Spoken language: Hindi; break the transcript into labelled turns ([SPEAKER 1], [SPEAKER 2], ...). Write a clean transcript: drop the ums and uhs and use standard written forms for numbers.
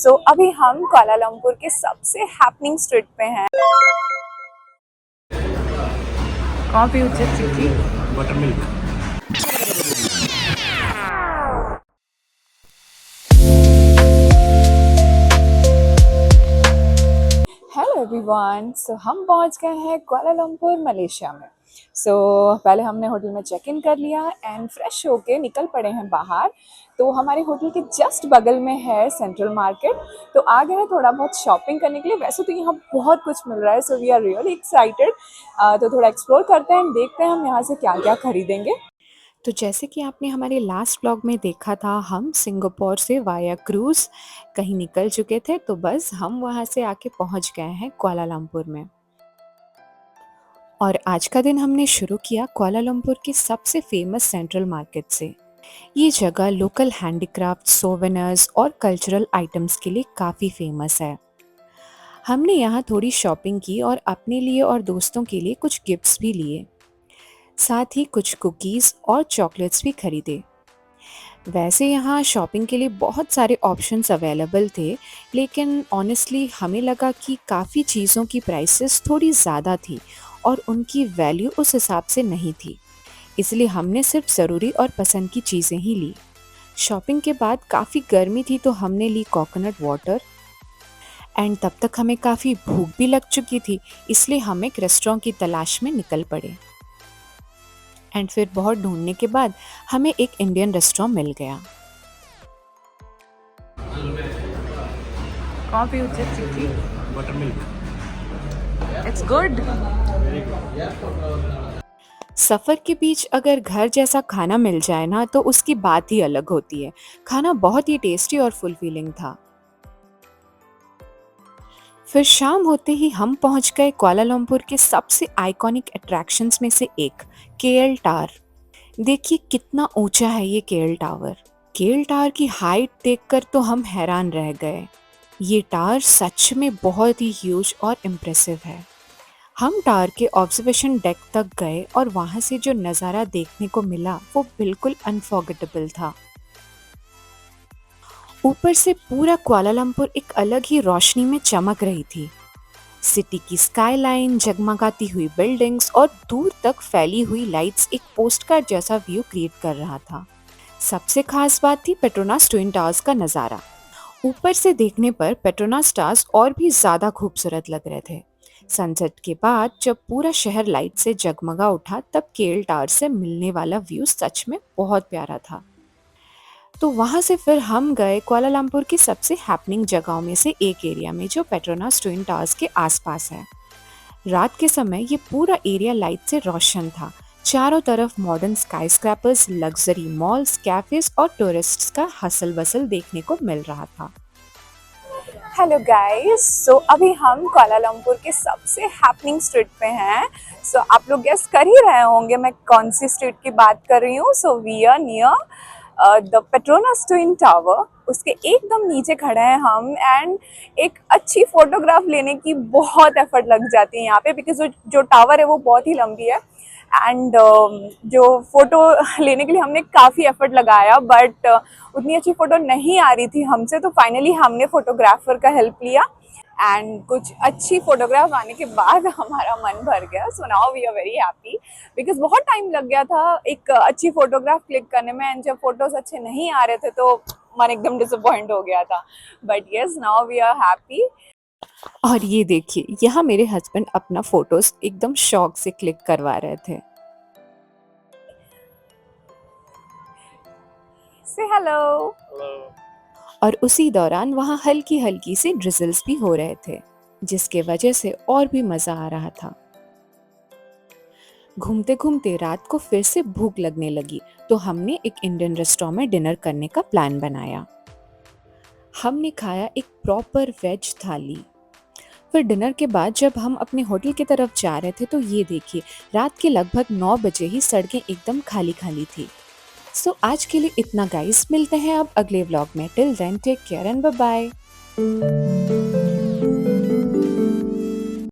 [SPEAKER 1] अभी हम कुआलालंपुर के सबसे हैपनिंग स्ट्रीट पे हैं।
[SPEAKER 2] Coffee with City.
[SPEAKER 3] Buttermilk.
[SPEAKER 1] Hello everyone, हम पहुंच गए हैं कुआलालंपुर मलेशिया में। पहले हमने होटल में चेक इन कर लिया एंड फ्रेश होके निकल पड़े हैं बाहर। तो हमारे होटल के जस्ट बगल में है सेंट्रल मार्केट। तो आ गए हैं थोड़ा बहुत शॉपिंग करने के लिए। वैसे तो यहाँ बहुत कुछ मिल रहा है, so we are really excited. तो थोड़ा एक्सप्लोर करते हैं, देखते हैं हम यहाँ से क्या क्या खरीदेंगे।
[SPEAKER 2] तो जैसे कि आपने हमारे लास्ट ब्लॉग में देखा था, हम सिंगापुर से वाया क्रूज़ कहीं निकल चुके थे, तो बस हम वहाँ से आके पहुँच गए हैं कुआलालंपुर में। और आज का दिन हमने शुरू किया कुआलालंपुर के सबसे फेमस सेंट्रल मार्केट से। ये जगह लोकल हैंडीक्राफ्ट, सोवेनिर्स और कल्चरल आइटम्स के लिए काफ़ी फेमस है। हमने यहाँ थोड़ी शॉपिंग की और अपने लिए और दोस्तों के लिए कुछ गिफ्ट्स भी लिए। साथ ही कुछ कुकीज़ और चॉकलेट्स भी खरीदे। वैसे यहाँ शॉपिंग के लिए बहुत सारे ऑप्शंस अवेलेबल थे, लेकिन ऑनेस्टली हमें लगा कि काफ़ी चीज़ों की प्राइसेस थोड़ी ज़्यादा थी और उनकी वैल्यू उस हिसाब से नहीं थी। इसलिए हमने सिर्फ ज़रूरी और पसंद की चीज़ें ही ली। शॉपिंग के बाद काफ़ी गर्मी थी, तो हमने ली कोकोनट वाटर एंड तब तक हमें काफ़ी भूख भी लग चुकी थी, इसलिए हम एक रेस्टोरेंट की तलाश में निकल पड़े। एंड फिर बहुत ढूंढने के बाद हमें एक इंडियन रेस्टोरेंट मिल गया।
[SPEAKER 3] Coffee with City. Buttermilk.
[SPEAKER 2] It's good. सफ़र के बीच अगर घर जैसा खाना मिल जाए ना, तो उसकी बात ही अलग होती है। खाना बहुत ही टेस्टी और फुलफिलिंग था। फिर शाम होते ही हम पहुंच गए कुआलालंपुर के सबसे आइकॉनिक अट्रैक्शंस में से एक, केएल टावर। देखिए कितना ऊंचा है ये केएल टावर। केएल टावर की हाइट देखकर तो हम हैरान रह गए। ये टावर सच में बहुत ही ह्यूज और इम्प्रेसिव है। हम टावर के ऑब्जर्वेशन डेक तक गए और वहां से जो नज़ारा देखने को मिला वो बिल्कुल अनफॉरगेटेबल था। ऊपर से पूरा कुआलालंपुर एक अलग ही रोशनी में चमक रही थी। सिटी की स्काईलाइन, जगमगाती हुई बिल्डिंग्स और दूर तक फैली हुई लाइट्स एक पोस्टकार्ड जैसा व्यू क्रिएट कर रहा था। सबसे खास बात थी पेट्रोनास ट्विन टावर्स का नज़ारा। ऊपर से देखने पर पेट्रोनास टावर्स और भी ज़्यादा खूबसूरत लग रहे थे। सनसेट के बाद जब पूरा शहर लाइट से जगमगा उठा, तब केएल टावर से मिलने वाला व्यू सच में बहुत प्यारा था। तो वहाँ से फिर हम गए कुआलालंपुर की सबसे हैपनिंग जगहों में से एक एरिया में, जो पेट्रोनास ट्विन टावर्स के आसपास है। रात के समय ये पूरा एरिया लाइट से रोशन था। चारों तरफ modern skyscrapers, luxury malls, cafes और टूरिस्ट्स का हसल बसल देखने को मिल रहा था।
[SPEAKER 1] हेलो गाइस, अभी हम कुआलालंपुर के सबसे हैपनिंग स्ट्रीट पे हैं। आप लोग गेस कर ही रहे होंगे मैं कौन सी स्ट्रीट की बात कर रही हूँ। We are near the Petronas twin tower. उसके एकदम नीचे खड़े हैं हम एंड एक अच्छी फोटोग्राफ लेने की बहुत एफर्ट लग जाती है यहाँ पे, बिकॉज जो टावर है वो बहुत ही लंबी है एंड जो फोटो लेने के लिए हमने काफ़ी एफर्ट लगाया, बट उतनी अच्छी फ़ोटो नहीं आ रही थी हमसे। तो फाइनली हमने फोटोग्राफर का हेल्प लिया एंड कुछ अच्छी फोटोग्राफ आने के बाद हमारा मन भर गया। So now we are very happy, because बहुत टाइम लग गया था एक अच्छी फोटोग्राफ क्लिक करने में एंड जब फोटोज अच्छे नहीं आ रहे थे तो मन एकदम डिसअपॉइंट हो गया था। But yes, now we are happy.
[SPEAKER 2] और ये देखिए, यहाँ मेरे हस्बैंड अपना फोटोज एकदम शौक से क्लिक करवा रहे थे।
[SPEAKER 1] से हेलो।
[SPEAKER 2] और उसी दौरान वहाँ हल्की हल्की सी ड्रिजल्स भी हो रहे थे, जिसके वजह से और भी मजा आ रहा था। घूमते घूमते रात को फिर से भूख लगने लगी, तो हमने एक इंडियन रेस्टोरेंट में डिनर करने का प्लान बनाया। हमने खाया एक प्रॉपर वेज थाली। फिर डिनर के बाद जब हम अपने होटल की तरफ जा रहे थे, तो ये देखिए, रात के लगभग 9 बजे ही सड़कें एकदम खाली खाली थी। आज के लिए इतना गाइस, मिलते हैं अब अगले व्लॉग में। Till then take care and bye bye.